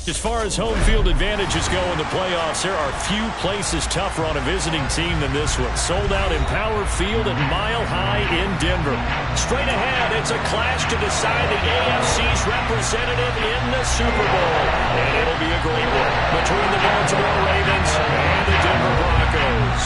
As far as home field advantages go in the playoffs, there are few places tougher on a visiting team than this one. Sold out Empower Field at Mile High in Denver. Straight ahead, it's a clash to decide the AFC's representative in the Super Bowl. And it'll be a great one between the Baltimore Ravens and the Denver Broncos.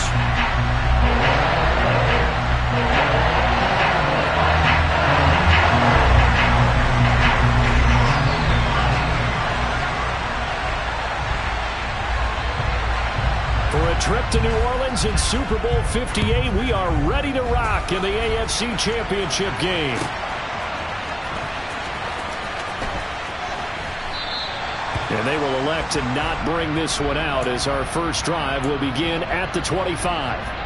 For a trip to New Orleans in Super Bowl 58, we are ready to rock in the AFC Championship game. And they will elect to not bring this one out as our first drive will begin at the 25.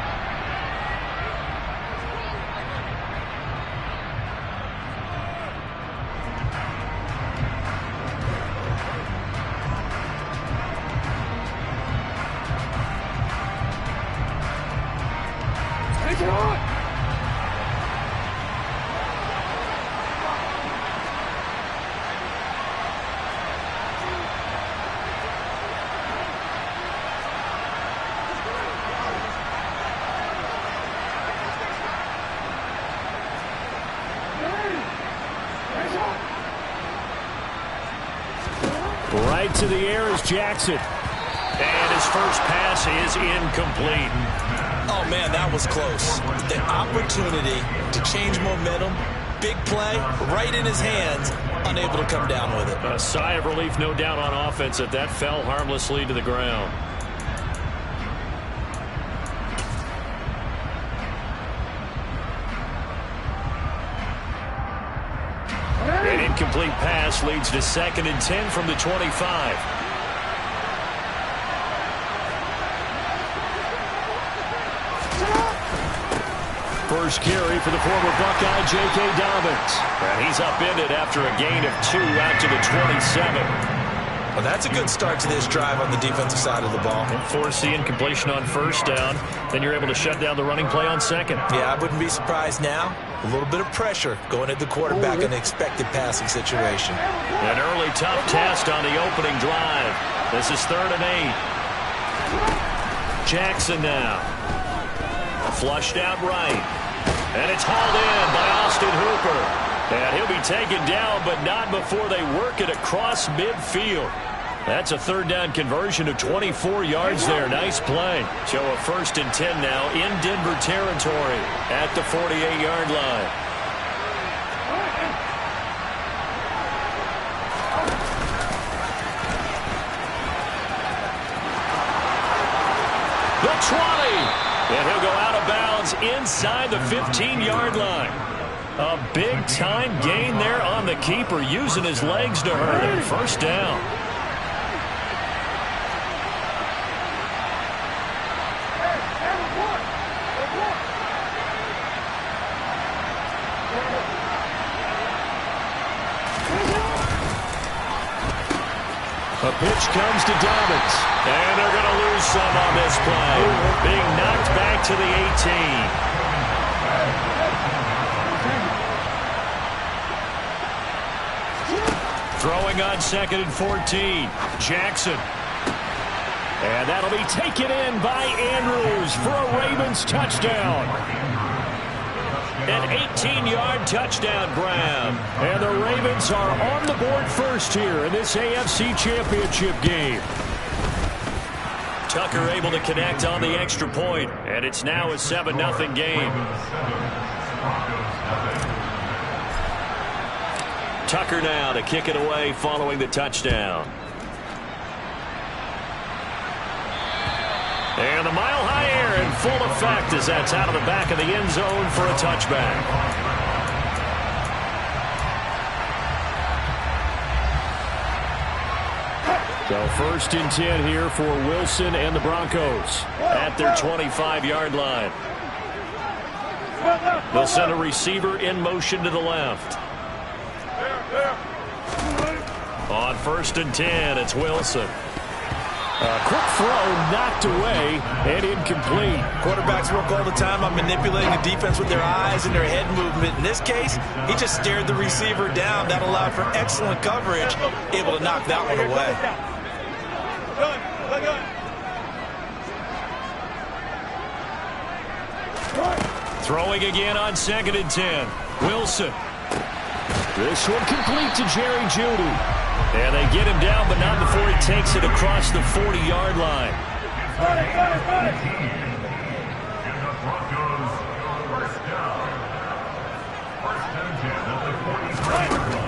Right to the air is Jackson. And his first pass is incomplete. Oh, man, that was close. The opportunity to change momentum, big play, right in his hands, unable to come down with it. A sigh of relief, no doubt, on offense that fell harmlessly to the ground. An incomplete pass leads to 2nd and 10 from the 25. First carry for the former Buckeye, J.K. Dobbins. And he's upended after a gain of 2 out to the 27. Well, that's a good start to this drive on the defensive side of the ball. And force the incompletion on first down. Then you're able to shut down the running play on second. Yeah, I wouldn't be surprised now. A little bit of pressure going at the quarterback in an expected passing situation. An early tough test on the opening drive. This is 3rd and 8. Jackson now. Flushed out right. And it's hauled in by Austin Hooper. And he'll be taken down, but not before they work it across midfield. That's a 3rd down conversion of 24 yards there. Nice play. So a 1st and 10 now in Denver territory at the 48-yard line. The 20. And he'll go out of bounds inside the 15-yard line. A big-time gain there on the keeper, using his legs to hurt him. First down. A pitch comes to Dobbins. And they're going to lose some on this play. Being knocked back to the 18. Throwing on 2nd and 14. Jackson. And that'll be taken in by Andrews for a Ravens touchdown. An 18-yard touchdown grab. And the Ravens are on the board first here in this AFC Championship game. Tucker able to connect on the extra point, and it's now a 7-0 game. Tucker now to kick it away following the touchdown. And the mile-high air in full effect as that's out of the back of the end zone for a touchback. So 1st and 10 here for Wilson and the Broncos at their 25-yard line. They'll send a receiver in motion to the left. On 1st and 10, it's Wilson. Quick throw knocked away and incomplete. Quarterbacks work all the time on manipulating the defense with their eyes and their head movement. In this case, he just stared the receiver down. That allowed for excellent coverage, able to knock that one away. Throwing again on 2nd and 10. Wilson. This one complete to Jerry Jeudy. And they get him down, but not before he takes it across the 40-yard line.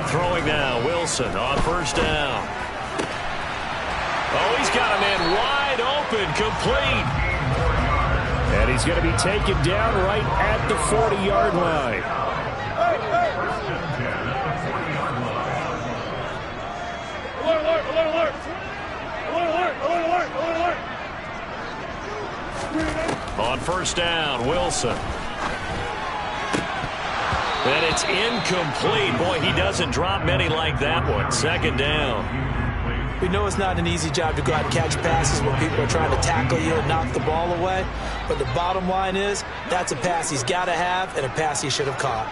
Throwing now, Wilson on 1st down. Oh, he's got a man wide open, complete. And he's going to be taken down right at the 40-yard line. On 1st down, Wilson. And it's incomplete. Boy, he doesn't drop many like that one. 2nd down. We know it's not an easy job to go out and catch passes when people are trying to tackle you and knock the ball away. But the bottom line is, that's a pass he's got to have and a pass he should have caught.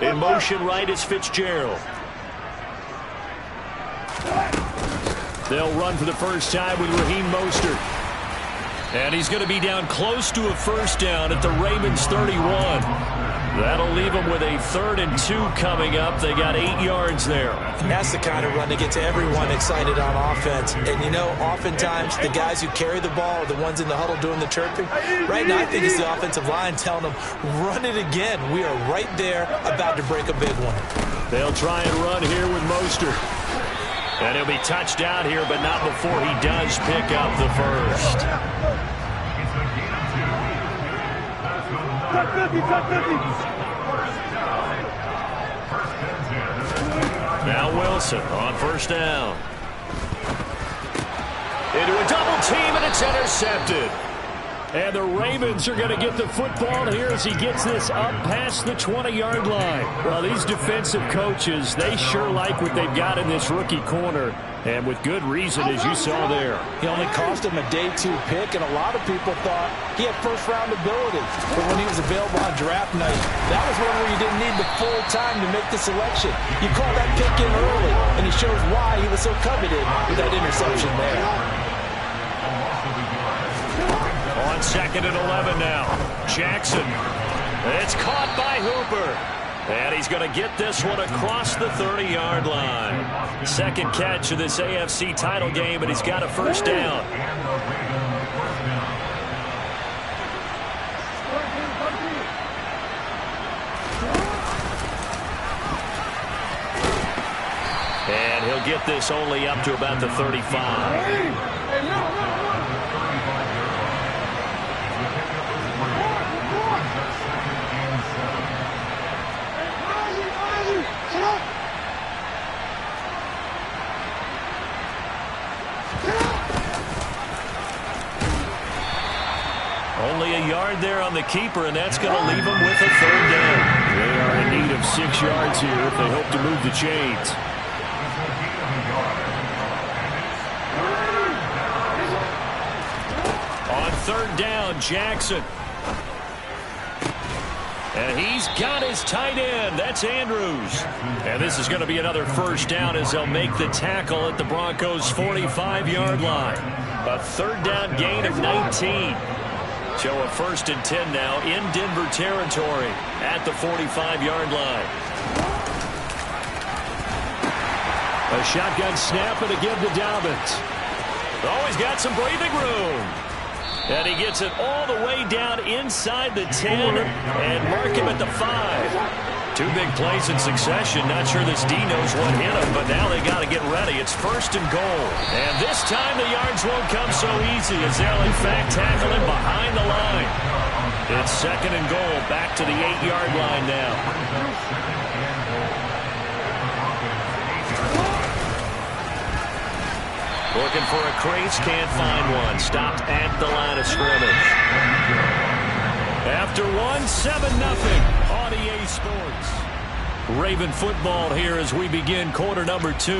In motion right is Fitzgerald. They'll run for the first time with Raheem Mostert. And he's going to be down close to a 1st down at the Ravens 31. That'll leave them with a 3rd and 2 coming up. They got 8 yards there. And that's the kind of run that gets everyone excited on offense. And, you know, oftentimes the guys who carry the ball are the ones in the huddle doing the chirping. Right now, I think it's the offensive line telling them, run it again. We are right there about to break a big one. They'll try and run here with Mostert. And he'll be touched down here, but not before he does pick up the 1st. Now Wilson on 1st down. Into a double team, and it's intercepted. And the Ravens are going to get the football here as he gets this up past the 20-yard line. Well, these defensive coaches, they sure like what they've got in this rookie corner. And with good reason, as you saw there. He only cost him a day 2 pick, and a lot of people thought he had first-round ability. But when he was available on draft night, that was one where you didn't need the full time to make the selection. You call that pick in early, and he shows why he was so coveted with that interception there. On 2nd and 11 now. Jackson. It's caught by Hooper. And he's going to get this one across the 30-yard line. 2nd catch of this AFC title game, and he's got a 1st down. And he'll get this only up to about the 35. Only a yard there on the keeper, and that's going to leave them with a 3rd down. They are in need of 6 yards here if they hope to move the chains. On 3rd down, Jackson. And he's got his tight end. That's Andrews. And this is going to be another 1st down as they'll make the tackle at the Broncos' 45-yard line. A 3rd down gain of 19. Show a 1st and 10 now in Denver territory at the 45-yard line. A shotgun snap and again to Dobbins. Oh, he's got some breathing room. And he gets it all the way down inside the 10 and mark him at the 5. 2 big plays in succession. Not sure this D knows what hit him, but now they got to get ready. It's 1st and goal. And this time the yards won't come so easy as they'll in fact tackle him behind the line. It's 2nd and goal, back to the 8-yard line now. Looking for a crease, can't find one. Stopped at the line of scrimmage. After one, 7-0 on EA Sports. Raven football here as we begin quarter number 2.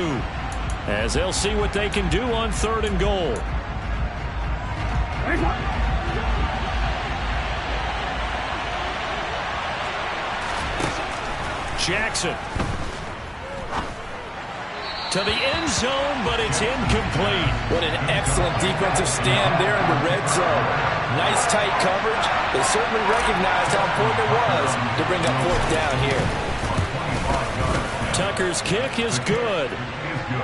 As they'll see what they can do on 3rd and goal. Jackson. To the end zone, but it's incomplete. What an excellent defensive stand there in the red zone. Nice tight coverage. They certainly recognized how important it was to bring up 4th down here. Tucker's kick is good.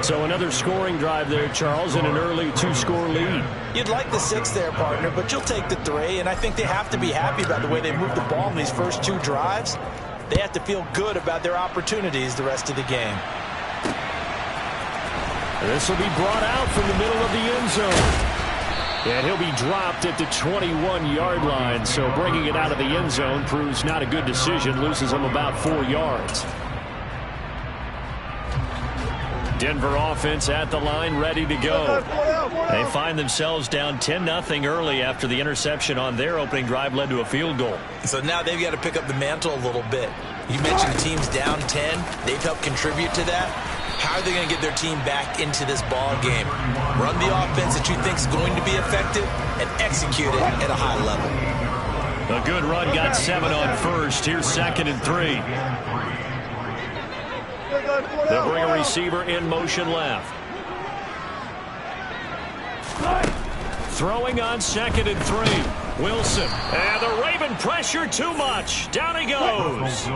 So another scoring drive there, Charles, and an early 2-score lead. You'd like the 6 there, partner, but you'll take the 3, and I think they have to be happy about the way they moved the ball in these first 2 drives. They have to feel good about their opportunities the rest of the game. This will be brought out from the middle of the end zone. And he'll be dropped at the 21-yard line, so bringing it out of the end zone proves not a good decision, loses him about 4 yards. Denver offense at the line, ready to go. They find themselves down 10-0 early after the interception on their opening drive led to a field goal. So now they've got to pick up the mantle a little bit. You mentioned the team's down 10. They've helped contribute to that. How are they going to get their team back into this ball game? Run the offense that you think is going to be effective and execute it at a high level. A good run, got 7 on first. Here's 2nd and 3. They'll bring a receiver in motion left. Throwing on 2nd and 3. Wilson. And the Raven pressure too much. Down he goes.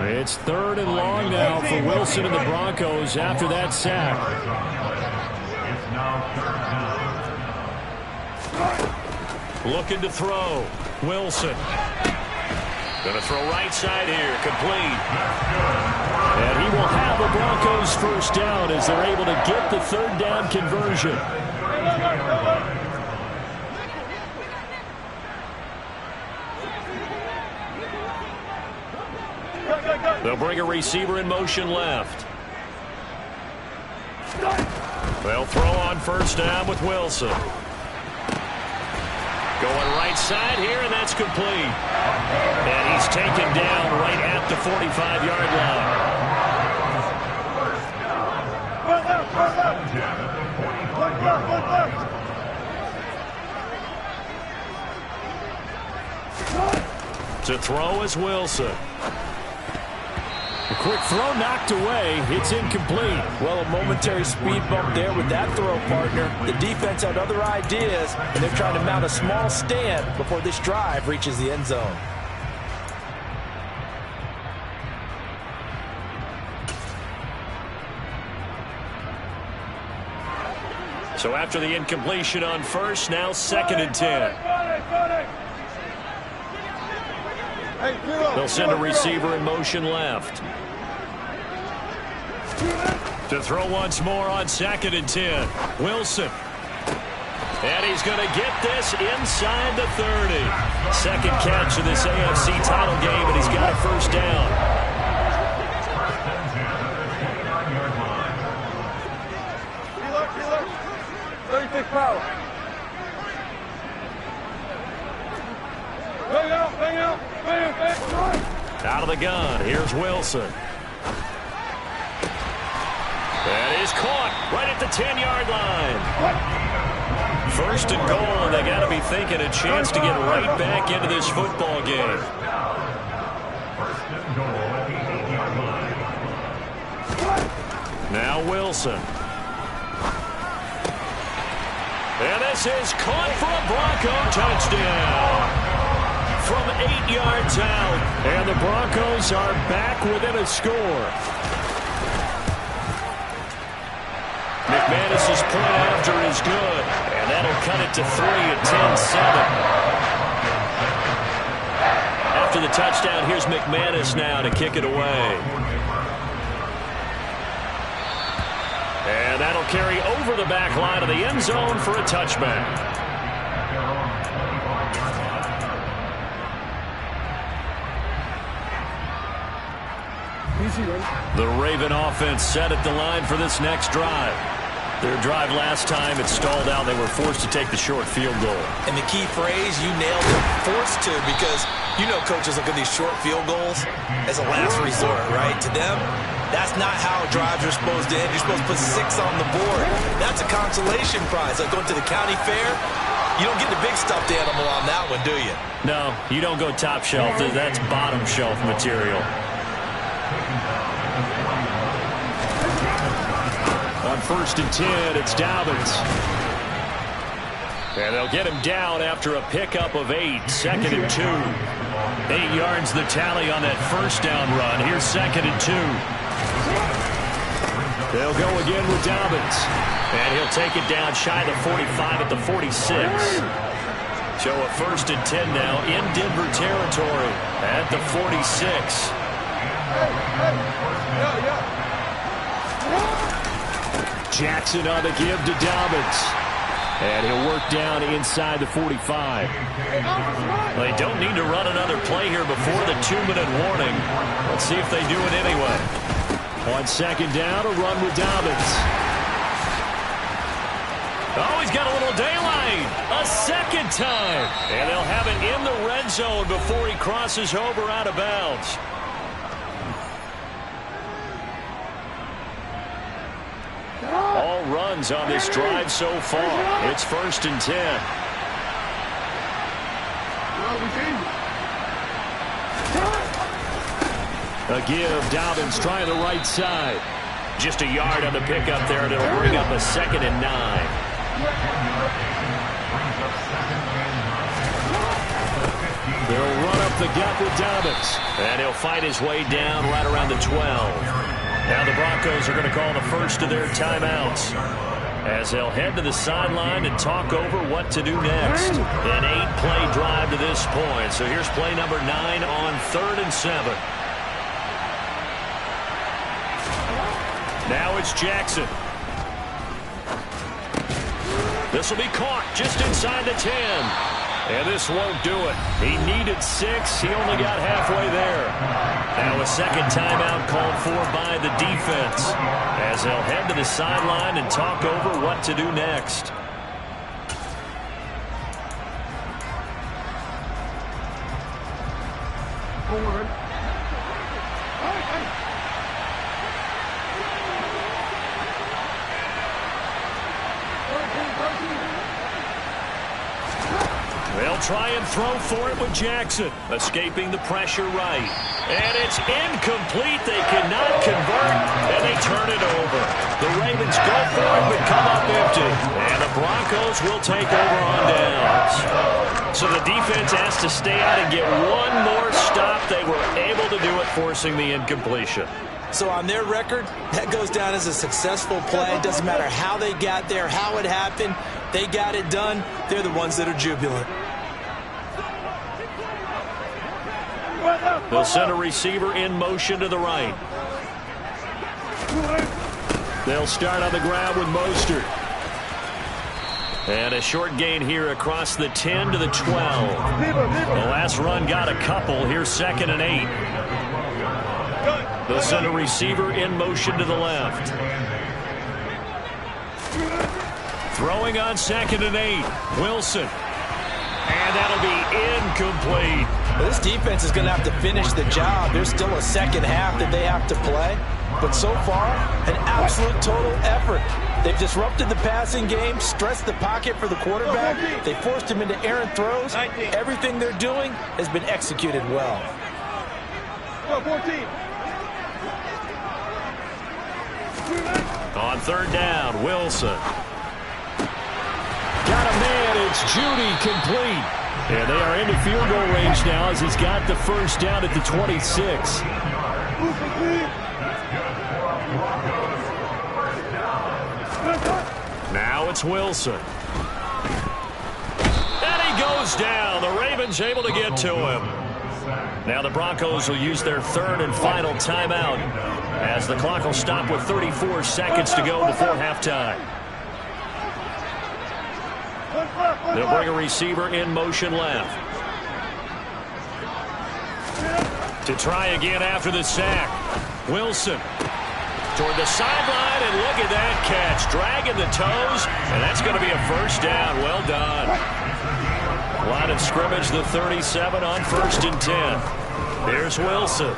It's 3rd and long now for Wilson and the Broncos after that sack. Looking to throw. Wilson. Going to throw right side here. Complete. And he will have the Broncos first down as they're able to get the 3rd down conversion. They'll bring a receiver in motion left. They'll throw on first down with Wilson. Going right side here, and that's complete. And he's taken down right at the 45-yard line. To throw is Wilson. A quick throw knocked away. It's incomplete. Well, a momentary speed bump there with that throw, partner. The defense had other ideas, and they're trying to mount a small stand before this drive reaches the end zone. So after the incompletion on first, now 2nd and 10. They'll send a receiver in motion left. To throw once more on 2nd and 10. Wilson. And he's going to get this inside the 30. 2nd catch of this AFC title game, and he's got a first down. Out of the gun, here's Wilson. That is caught right at the 10-yard line. 1st and goal, and they got to be thinking a chance to get right back into this football game. Now Wilson. And this is caught for a Bronco touchdown. From 8 yards out, and the Broncos are back within a score. McManus's point after is good, and that'll cut it to 3 at 10-7. After the touchdown, here's McManus now to kick it away. And that'll carry over the back line of the end zone for a touchback. The Raven offense set at the line for this next drive. Their drive last time, it stalled out. They were forced to take the short field goal. And the key phrase, you nailed it, forced to, because you know coaches look at these short field goals as a last resort, right? To them, that's not how drives are supposed to end. You're supposed to put 6 on the board. That's a consolation prize. Like going to the county fair, you don't get the big stuffed animal on that one, do you? No, you don't go top shelf. That's bottom shelf material. On 1st and 10, it's Dobbins. And they'll get him down after a pickup of 8. 2nd and 2. 8 yards the tally on that first down run. Here's 2nd and 2. They'll go again with Dobbins. And he'll take it down shy of the 45 at the 46. So a 1st and 10 now in Denver territory at the 46. Jackson on the give to Dobbins. And he'll work down inside the 45. They don't need to run another play here before the 2-minute warning. Let's see if they do it anyway. On 2nd down, a run with Dobbins. Oh, he's got a little daylight. A second time. And they'll have it in the red zone before he crosses over out of bounds. All runs on this drive so far. It's 1st and 10. A give. Dobbins trying the right side. Just a yard on the pickup there, and it'll bring up a 2nd and 9. They'll run up the gut with Dobbins. And he'll fight his way down right around the 12. Now the Broncos are going to call the first of their timeouts as they'll head to the sideline and talk over what to do next. An 8-play drive to this point. So here's play number 9 on 3rd and 7. Now it's Jackson. This will be caught just inside the 10. And this won't do it. He needed 6. He only got halfway there. Now a second timeout called for by the defense as they'll head to the sideline and talk over what to do next. Forward. They'll try and throw for it with Jackson. Escaping the pressure right. And it's incomplete. They cannot convert, and they turn it over. The Ravens go for it, but come up empty. And the Broncos will take over on downs. So the defense has to stay out and get one more stop. They were able to do it, forcing the incompletion. So on their record, that goes down as a successful play. It doesn't matter how they got there, how it happened. They got it done. They're the ones that are jubilant. They'll send a receiver in motion to the right. They'll start on the ground with Mostert. And a short gain here across the 10 to the 12. The last run got a couple. Here's 2nd and 8. They'll send a receiver in motion to the left. Throwing on 2nd and 8. Wilson. And that'll be incomplete. Well, this defense is going to have to finish the job. There's still a second half that they have to play. But so far, an absolute total effort. They've disrupted the passing game, stressed the pocket for the quarterback. They forced him into errant throws. Everything they're doing has been executed well. 14. On 3rd down, Wilson. Got a man, it's Judy, complete. And they are into field goal range now as he's got the first down at the 26. Now it's Wilson. And he goes down. The Ravens able to get to him. Now the Broncos will use their 3rd and final timeout as the clock will stop with 34 seconds to go before halftime. They'll bring a receiver in motion left. To try again after the sack. Wilson. Toward the sideline, and look at that catch. Dragging the toes, and that's going to be a first down. Well done. Line of scrimmage, the 37 on 1st and 10. Here's Wilson.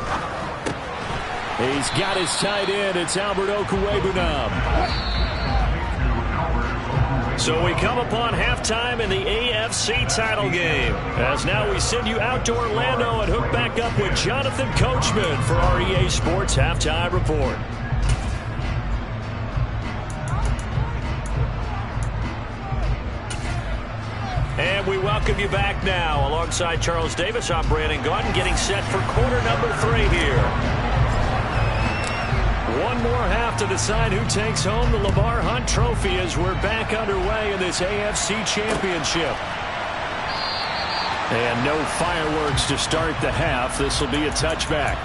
He's got his tight end. It's Albert Okwuegbunam. So we come upon halftime in the AFC title game. As now we send you out to Orlando and hook back up with Jonathan Coachman for our EA Sports Halftime Report. And we welcome you back now. Alongside Charles Davis, I'm Brandon Gaudin, getting set for quarter number 3 here. One more half to decide who takes home the Lamar Hunt Trophy as we're back underway in this AFC Championship. And no fireworks to start the half. This will be a touchback.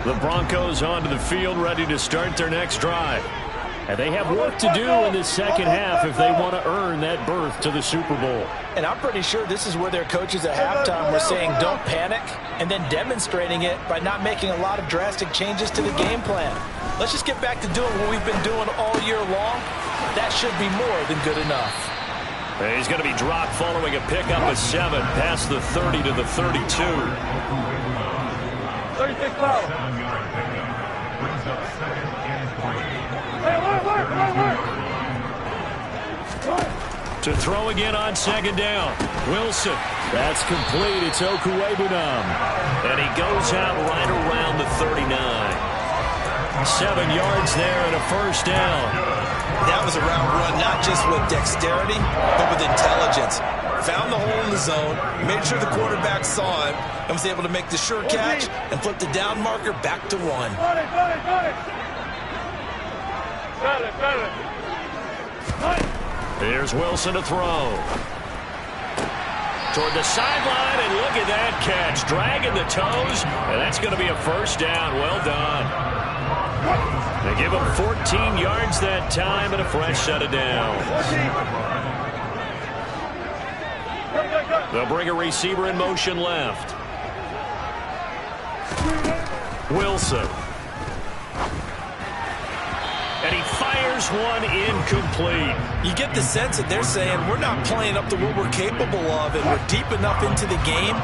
The Broncos onto the field, ready to start their next drive. And they have work to do in this second half if they want to earn that berth to the Super Bowl. And I'm pretty sure this is where their coaches at halftime were saying don't panic, and then demonstrating it by not making a lot of drastic changes to the game plan. Let's just get back to doing what we've been doing all year long. That should be more than good enough. And he's going to be dropped following a pickup of 7 past the 30 to the 32. 36 foul. To throw again on 2nd down. Wilson. That's complete. It's Okwuegbunam. And he goes out right around the 39. 7 yards there and a first down. That was a route run, not just with dexterity, but with intelligence. Found the hole in the zone, made sure the quarterback saw him, and was able to make the sure catch and flip the down marker back to 1. Here's Wilson to throw. Toward the sideline, and look at that catch. Dragging the toes, and that's going to be a first down. Well done. They give him 14 yards that time and a fresh set of downs. They'll bring a receiver in motion left. Wilson. And he fires one incomplete. You get the sense that they're saying we're not playing up to what we're capable of, and we're deep enough into the game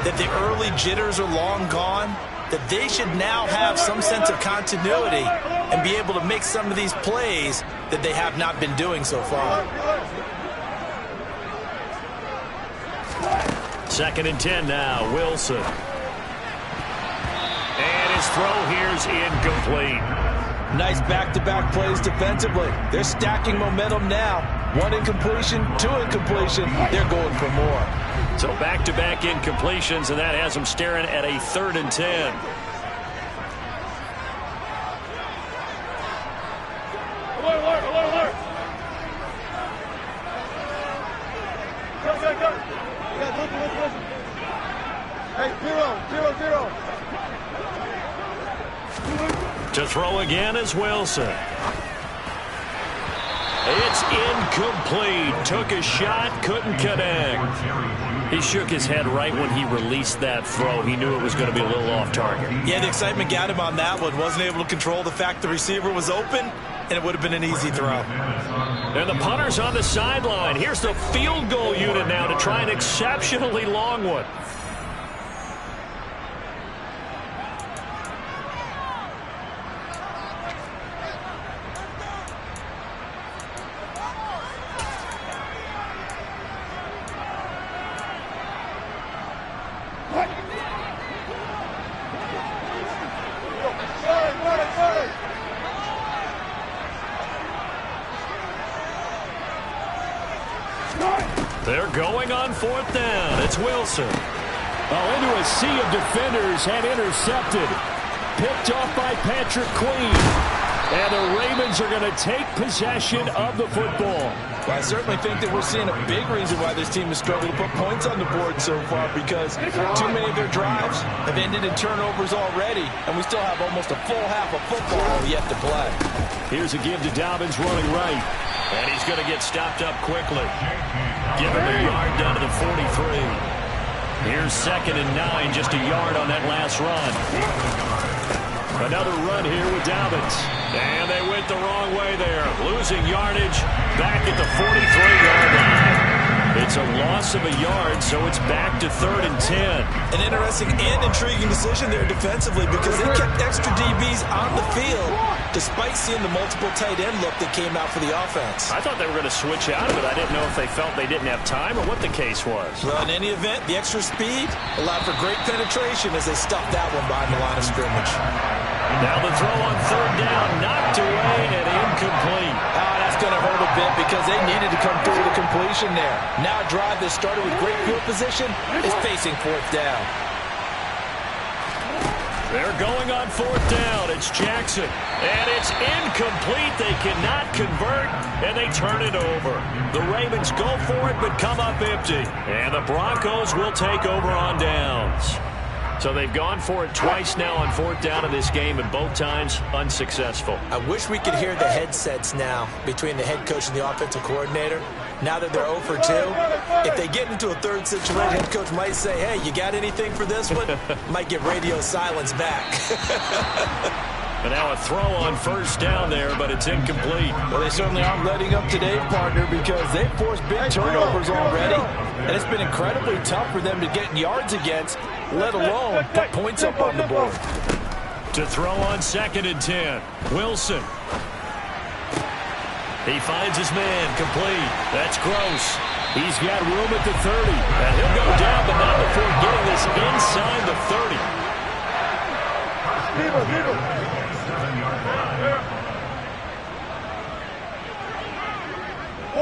that the early jitters are long gone, that they should now have some sense of continuity and be able to make some of these plays that they have not been doing so far. 2nd and 10 now. Wilson. And his throw here's incomplete. Nice back-to-back plays defensively. They're stacking momentum now. 1 incompletion, 2 incompletion. They're going for more. So back-to-back incompletions, and that has them staring at a 3rd and 10. To throw again is Wilson. It's incomplete. Took a shot, couldn't connect. He shook his head right when he released that throw. He knew it was going to be a little off target. Yeah, the excitement got him on that one. Wasn't able to control the fact the receiver was open, and it would have been an easy throw. And the punter's on the sideline. Here's the field goal unit now to try an exceptionally long one. They're going on 4th down. It's Wilson. Into a sea of defenders and intercepted. Picked off by Patrick Queen. And the Ravens are going to take possession of the football. Well, I certainly think that we're seeing a big reason why this team has struggled to put points on the board so far, because too many of their drives have ended in turnovers already, and we still have almost a full half of football yet to play. Here's a give to Dobbins running right. And he's going to get stopped up quickly. Give him a yard down to the 43. Here's 2nd and 9, just a yard on that last run. Another run here with Dobbins. And they went the wrong way there. Losing yardage back at the 43-yard line. It's a loss of a yard, so it's back to 3rd and 10. An interesting and intriguing decision there defensively, because they kept extra DBs on the field despite seeing the multiple tight end look that came out for the offense. I thought they were going to switch out of it. I didn't know if they felt they didn't have time or what the case was. Well, in any event, the extra speed allowed for great penetration as they stuffed that one behind the line of scrimmage. Now the throw on 3rd down, knocked away and incomplete. That's going to hurt a bit because they needed to come through the completion there. Now a drive that started with great field position is facing 4th down. They're going on 4th down. It's Jackson. And it's incomplete. They cannot convert, and they turn it over. The Ravens go for it, but come up empty. And the Broncos will take over on downs. So they've gone for it twice now on 4th down in this game, and both times unsuccessful. I wish we could hear the headsets now between the head coach and the offensive coordinator. Now that they're 0 for 2, if they get into a third situation, head coach might say, hey, you got anything for this one? Might get radio silence back. And now a throw on 1st down there, but it's incomplete. Well, they certainly aren't letting up today, partner, because they've forced big turnovers already. And it's been incredibly tough for them to get yards against, let alone put points up on the board. To throw on 2nd and 10, Wilson. He finds his man, complete. That's Gross. He's got room at the 30. And he'll go down, but not before getting this inside the 30.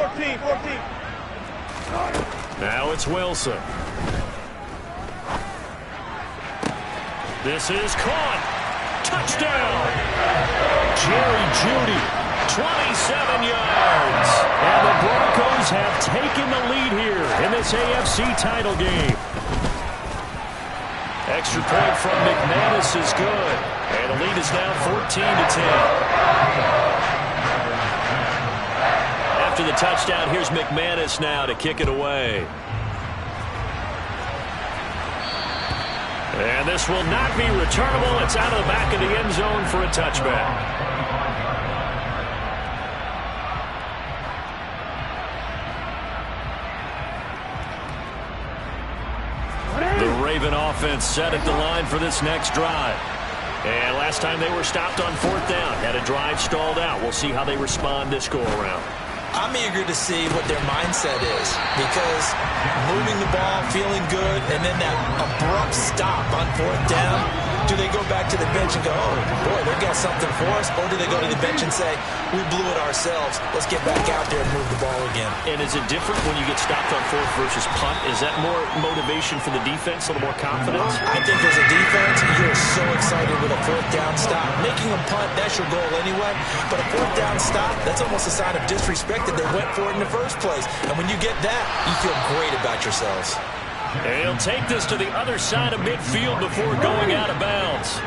14. Now it's Wilson. This is caught. Touchdown. Jerry Jeudy, 27 yards. And the Broncos have taken the lead here in this AFC title game. Extra point from McManus is good. And the lead is now 14-10. After the touchdown, here's McManus now to kick it away. And this will not be returnable. It's out of the back of the end zone for a touchback. The Raven offense set at the line for this next drive. And last time they were stopped on 4th down, had a drive stalled out. We'll see how they respond this go-around. I'm eager to see what their mindset is, because moving the ball, feeling good, and then that abrupt stop on 4th down, do they go back to the bench and go, oh, boy, they got something for us, or do they go to the bench and say, we blew it ourselves, let's get back out there and move the ball again? And is it different when you get stopped on 4th versus punt? Is that more motivation for the defense, a little more confidence? I think as a defense, you're so excited with a 4th down stop. Making a punt, that's your goal anyway, but a 4th down stop, that's almost a sign of disrespect that they went for it in the first place. And when you get that, you feel great about yourselves. And he'll take this to the other side of midfield before going out of bounds.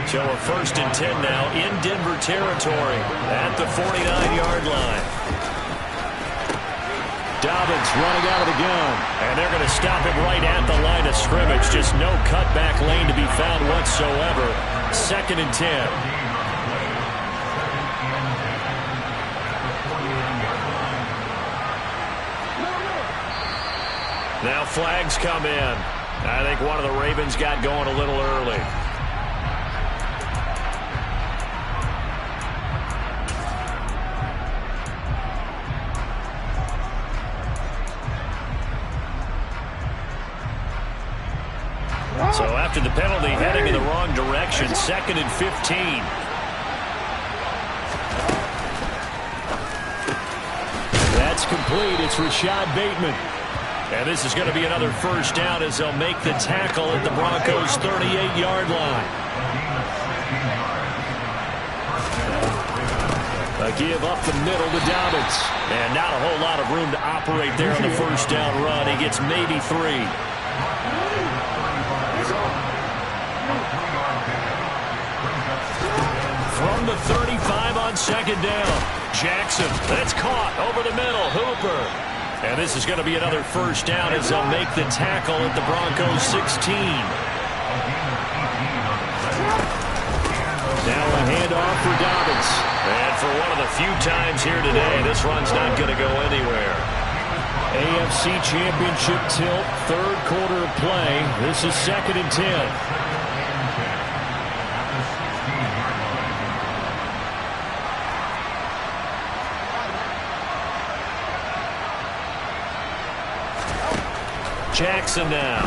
So a 1st and 10 now in Denver territory at the 49-yard line. Dobbins running out of the gun. And they're going to stop him right at the line of scrimmage. Just no cutback lane to be found whatsoever. 2nd and 10. Now flags come in. I think one of the Ravens got going a little early. So after the penalty, heading in the wrong direction, 2nd and 15. That's complete. It's Rashad Bateman. And this is going to be another 1st down as they'll make the tackle at the Broncos' 38-yard line. A give up the middle to Dobbins. And not a whole lot of room to operate there on the first down run. He gets maybe 3. From the 35 on second down. Jackson, that's caught over the middle. Hooper. And this is going to be another first down as they'll make the tackle at the Broncos 16. Now a handoff for Dobbins. And for one of the few times here today, this run's not going to go anywhere. AFC Championship tilt, third quarter of play. This is 2nd and 10. Jackson now.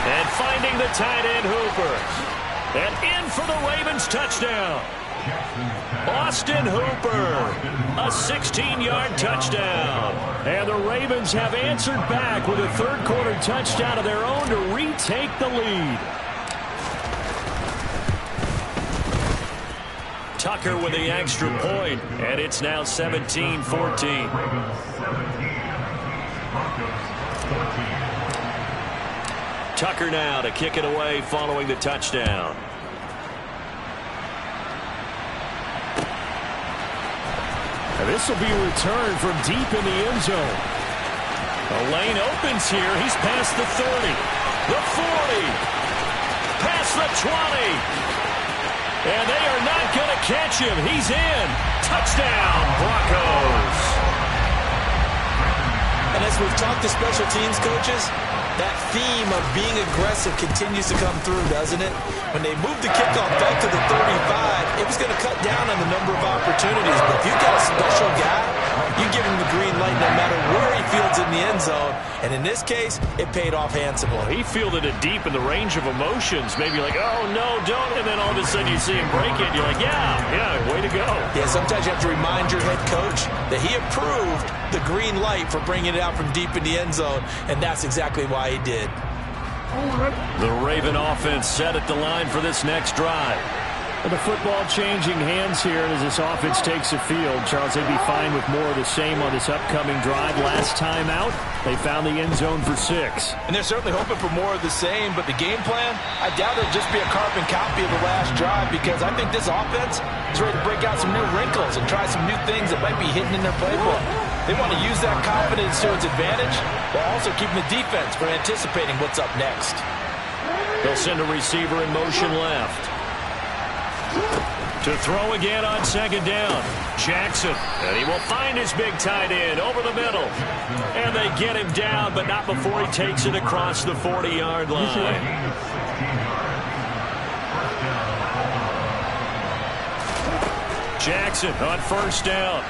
And finding the tight end Hooper. And in for the Ravens touchdown. Austin Hooper. A 16-yard touchdown. And the Ravens have answered back with a third quarter touchdown of their own to retake the lead. Tucker with the extra point. And it's now 17-14. Tucker now to kick it away following the touchdown. And this will be a return from deep in the end zone. A lane opens here. He's past the 30, the 40, past the 20. And they are not going to catch him. He's in. Touchdown, Broncos. And as we've talked to special teams coaches, that theme of being aggressive continues to come through, doesn't it? When they moved the kickoff back to the 35, it was going to cut down on the number of opportunities. But if you've got a special guy, you give him the green light no matter where he fields in the end zone. And in this case, it paid off handsomely. He fielded it deep in the range of emotions. Maybe like, oh, no, don't. And then all of a sudden you see him break it. You're like, yeah, way to go. Yeah, sometimes you have to remind your head coach that he approved the green light for bringing it out from deep in the end zone. And that's exactly why he did. The Raven offense set at the line for this next drive. The football changing hands here as this offense takes the field. Charles, they'd be fine with more of the same on this upcoming drive. Last time out, they found the end zone for 6. And they're certainly hoping for more of the same, but the game plan, I doubt it'll just be a carbon copy of the last drive because I think this offense is ready to break out some new wrinkles and try some new things that might be hidden in their playbook. They want to use that confidence to its advantage while also keeping the defense from anticipating what's up next. They'll send a receiver in motion left. To throw again on second down. Jackson. And he will find his big tight end over the middle. And they get him down, but not before he takes it across the 40-yard line. Jackson on first down.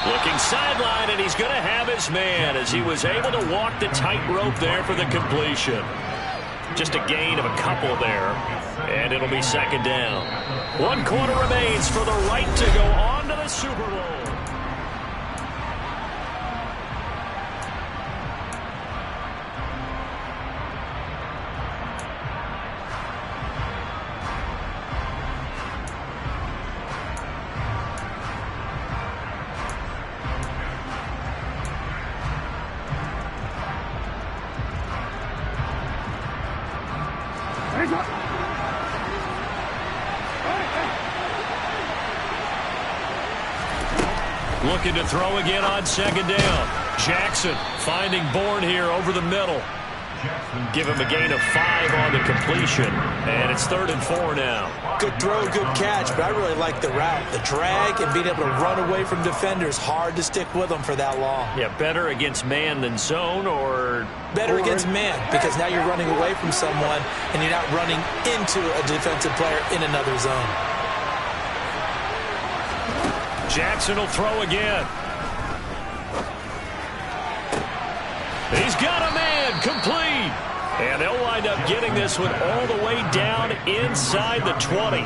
Looking sideline, and he's going to have his man as he was able to walk the tightrope there for the completion. Just a gain of a couple there, and it'll be second down. 1 quarter remains for the right to go on to the Super Bowl. Looking to throw again on second down. Jackson finding Bourne here over the middle. Give him a gain of 5 on the completion. And it's 3rd and 4 now. Good throw, good catch, but I really like the route. The drag and being able to run away from defenders. Hard to stick with them for that long. Yeah, better against man than zone or... Better against man because now you're running away from someone and you're not running into a defensive player in another zone. Jackson will throw again. He's got a man, complete. And they'll wind up getting this one all the way down inside the 20.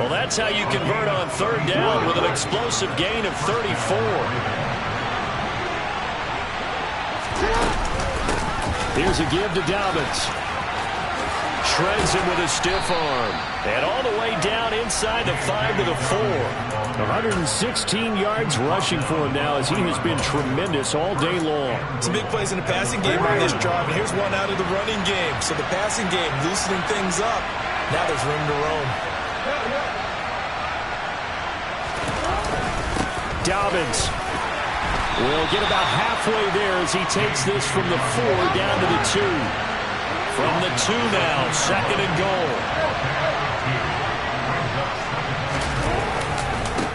Well, that's how you convert on third down with an explosive gain of 34. Here's a give to Dobbins. Shreds him with a stiff arm. And all the way down inside the 5 to the 4. 116 yards rushing for him now as he has been tremendous all day long. Some big plays in the passing game on this drive, and here's one out of the running game. So the passing game loosening things up. Now there's room to roam. Dobbins will get about halfway there as he takes this from the 4 down to the 2. From the 2 now, 2nd and goal.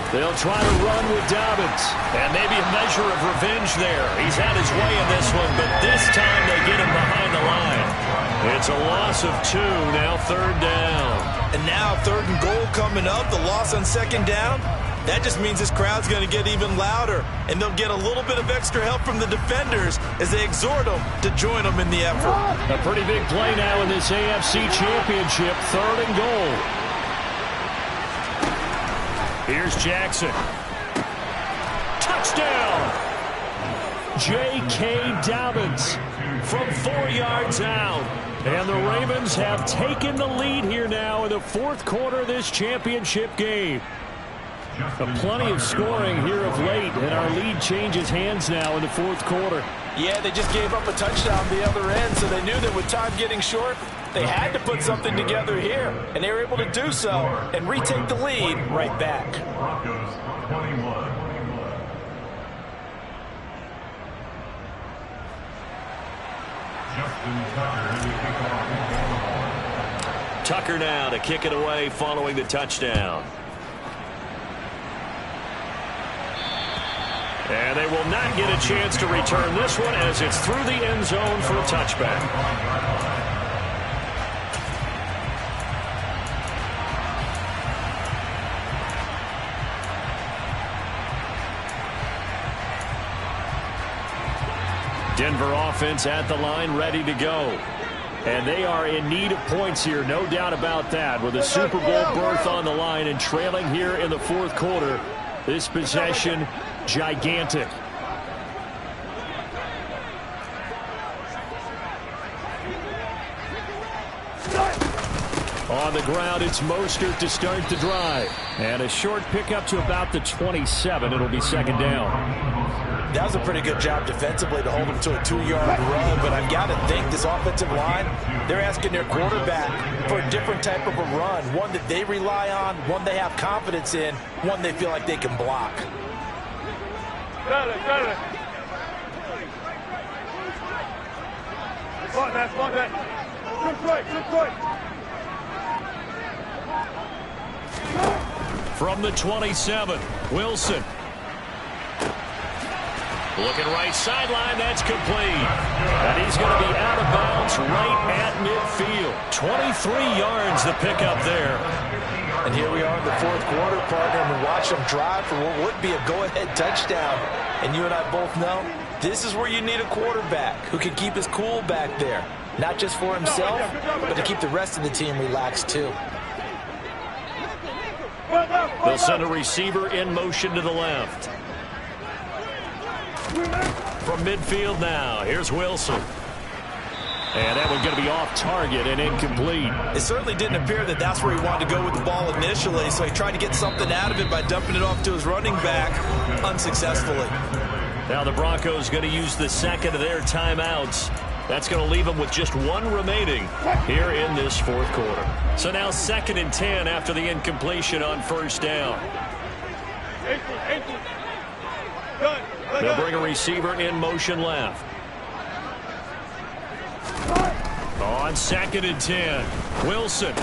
They'll try to run with Dobbins. And maybe a measure of revenge there. He's had his way in this one, but this time they get him behind the line. It's a loss of 2, now 3rd down. And now 3rd and goal coming up, the loss on 2nd down. That just means this crowd's going to get even louder, and they'll get a little bit of extra help from the defenders as they exhort them to join them in the effort. A pretty big play now in this AFC Championship, 3rd and goal. Here's Jackson. Touchdown! J.K. Dobbins from 4 yards out. And the Ravens have taken the lead here now in the 4th quarter of this championship game. Plenty of scoring here of late, and our lead changes hands now in the 4th quarter. Yeah, they just gave up a touchdown the other end, so they knew that with time getting short, they had to put something together here, and they were able to do so and retake the lead right back. Tucker now to kick it away following the touchdown. And they will not get a chance to return this one as it's through the end zone for a touchback. Denver offense at the line, ready to go. And they are in need of points here, no doubt about that. With a Super Bowl berth on the line and trailing here in the 4th quarter, this possession gigantic. On the ground, it's Mostert to start the drive. And a short pickup to about the 27. It'll be 2nd down. That was a pretty good job defensively to hold him to a 2-yard run, but I've got to think this offensive line, they're asking their quarterback for a different type of a run, one that they rely on, one they have confidence in, one they feel like they can block. From the 27, Wilson. Looking right sideline, that's complete. And he's going to be out of bounds right at midfield. 23 yards the pickup there. And here we are in the 4th quarter, partner, and we watch them drive for what would be a go-ahead touchdown. And you and I both know this is where you need a quarterback who can keep his cool back there. Not just for himself, but to keep the rest of the team relaxed too. They'll send a receiver in motion to the left. From midfield now, here's Wilson. And that one's going to be off target and incomplete. It certainly didn't appear that that's where he wanted to go with the ball initially, so he tried to get something out of it by dumping it off to his running back unsuccessfully. Now the Broncos going to use the 2nd of their timeouts. That's going to leave them with just 1 remaining here in this 4th quarter. So now 2nd and 10 after the incompletion on 1st down. They'll bring a receiver in motion left. On 2nd and 10, Wilson.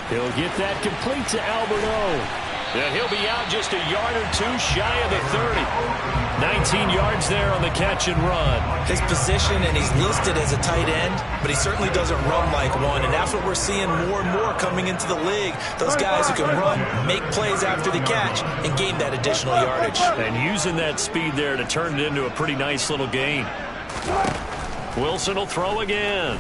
He'll get that complete to Albert O. And he'll be out just a yard or 2 shy of the 30. 19 yards there on the catch and run. His position, and he's listed as a tight end, but he certainly doesn't run like one, and that's what we're seeing more and more coming into the league. Those guys who can run, make plays after the catch, and gain that additional yardage. And using that speed there to turn it into a pretty nice little gain. Wilson will throw again.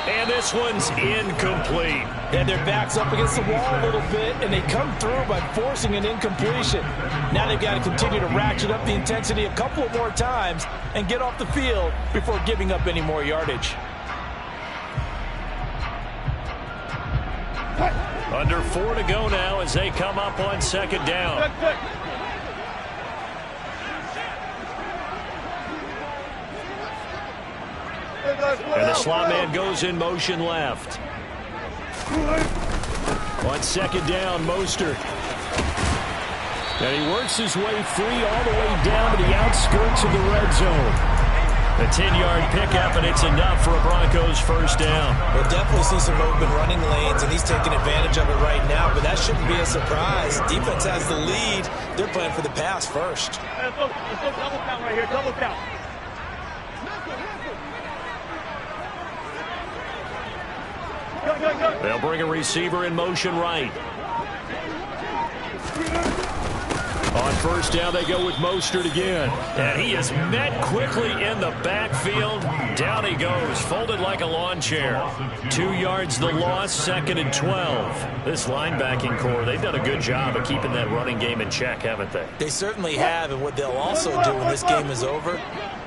And this one's incomplete. And their back's up against the wall a little bit, and they come through by forcing an incompletion. Now they've got to continue to ratchet up the intensity a couple of more times and get off the field before giving up any more yardage. Under 4 to go now as they come up on second down. And the slot man goes in motion left. On second down, Mostert. And he works his way free all the way down to the outskirts of the red zone. A 10-yard pickup, and it's enough for a Broncos first down. We'll definitely see some open running lanes, and he's taking advantage of it right now, but that shouldn't be a surprise. Defense has the lead. They're playing for the pass first. Let's go double count right here, double count. Go. They'll bring a receiver in motion right. On first down, they go with Mostert again. And he is met quickly in the backfield. Down he goes, folded like a lawn chair. 2 yards the loss, second and 12. This linebacking core, they've done a good job of keeping that running game in check, haven't they? They certainly have, and what they'll also do when this game is over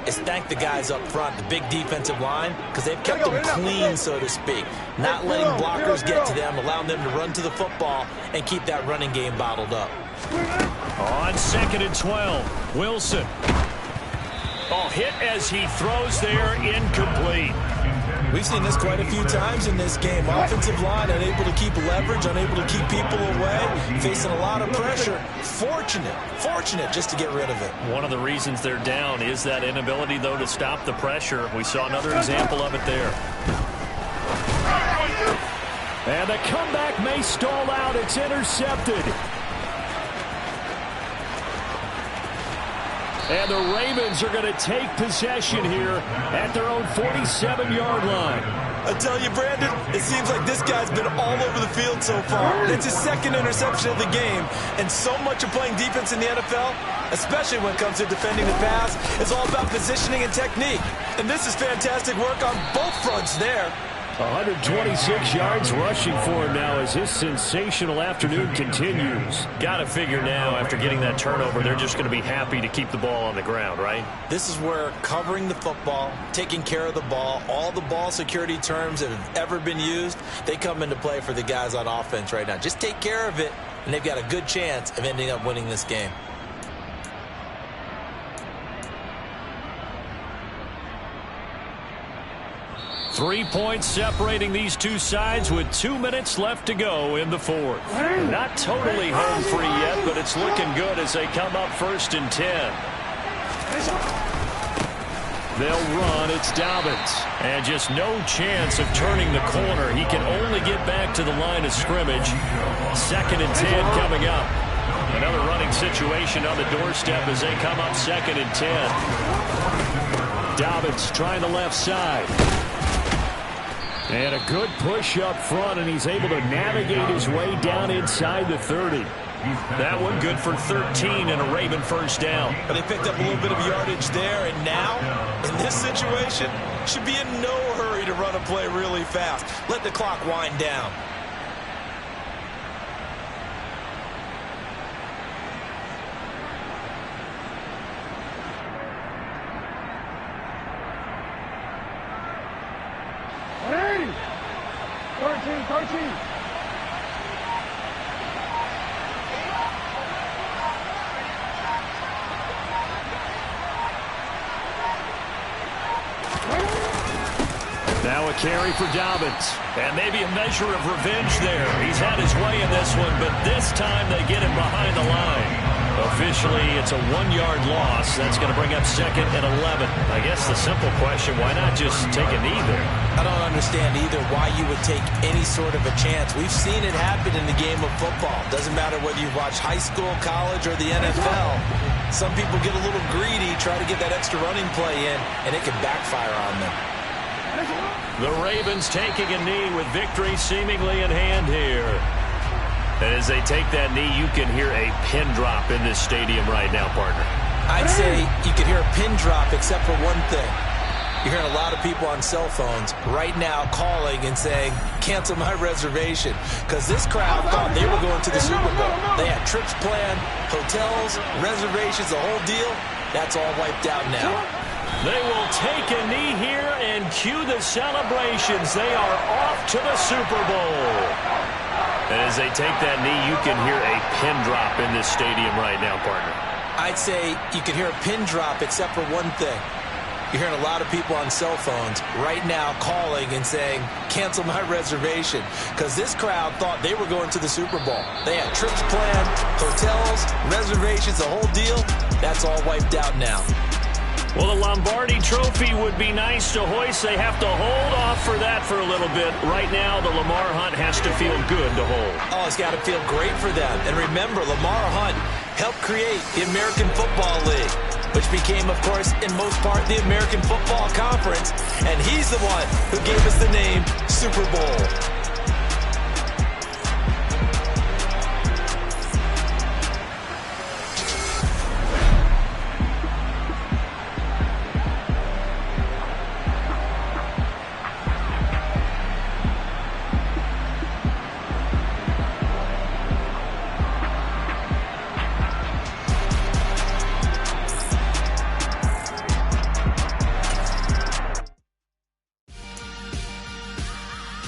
is thank the guys up front, the big defensive line, because they've kept them clean, so to speak. Not letting blockers get to them, allowing them to run to the football and keep that running game bottled up. On second and 12, Wilson. Oh, hit as he throws there, incomplete. We've seen this quite a few times in this game. Offensive line unable to keep leverage, unable to keep people away, facing a lot of pressure. Fortunate just to get rid of it. One of the reasons they're down is that inability, though, to stop the pressure. We saw another example of it there. And the comeback may stall out. It's intercepted. And the Ravens are going to take possession here at their own 47-yard line. I tell you, Brandon, it seems like this guy's been all over the field so far. It's his second interception of the game. And so much of playing defense in the NFL, especially when it comes to defending the pass, is all about positioning and technique. And this is fantastic work on both fronts there. 126 yards rushing for him now as his sensational afternoon continues. Got to figure now, after getting that turnover, they're just going to be happy to keep the ball on the ground, right? This is where covering the football, taking care of the ball, all the ball security terms that have ever been used, they come into play for the guys on offense right now. Just take care of it, and they've got a good chance of ending up winning this game. Three points separating these two sides with 2 minutes left to go in the fourth. Not totally home free yet, but it's looking good as they come up first and 10. They'll run. It's Dobbins. And just no chance of turning the corner. He can only get back to the line of scrimmage. Second and 10 coming up. Another running situation on the doorstep as they come up second and 10. Dobbins trying the left side. And a good push up front, and he's able to navigate his way down inside the 30. That one good for 13 and a Raven first down. But they picked up a little bit of yardage there, and now, in this situation, should be in no hurry to run a play really fast. Let the clock wind down. Now a carry for Dobbins. And maybe a measure of revenge there. He's had his way in this one, but this time they get him behind the line. Officially, it's a 1-yard loss. That's going to bring up second and 11. I guess the simple question, why not just take a knee there? I don't understand either why you would take any sort of a chance. We've seen it happen in the game of football. Doesn't matter whether you watch high school, college, or the NFL. Some people get a little greedy, try to get that extra running play in, and it can backfire on them. The Ravens taking a knee with victory seemingly in hand here. And as they take that knee, you can hear a pin drop in this stadium right now, partner. I'd say you can hear a pin drop except for one thing. You're hearing a lot of people on cell phones right now calling and saying, cancel my reservation. Because this crowd thought they were going to the Super Bowl. They had trips planned, hotels, reservations, the whole deal. That's all wiped out now. They will take a knee here and cue the celebrations. They are off to the Super Bowl. And as they take that knee, you can hear a pin drop in this stadium right now, partner. I'd say you can hear a pin drop except for one thing. You're hearing a lot of people on cell phones right now calling and saying, cancel my reservation, because this crowd thought they were going to the Super Bowl. They had trips planned, hotels, reservations, the whole deal. That's all wiped out now. Well, the Lombardi Trophy would be nice to hoist. They have to hold off for that for a little bit. Right now, the Lamar Hunt has to feel good to hold. Oh, it's got to feel great for them. And remember, Lamar Hunt helped create the American Football League, which became, of course, in most part, the American Football Conference. And he's the one who gave us the name Super Bowl.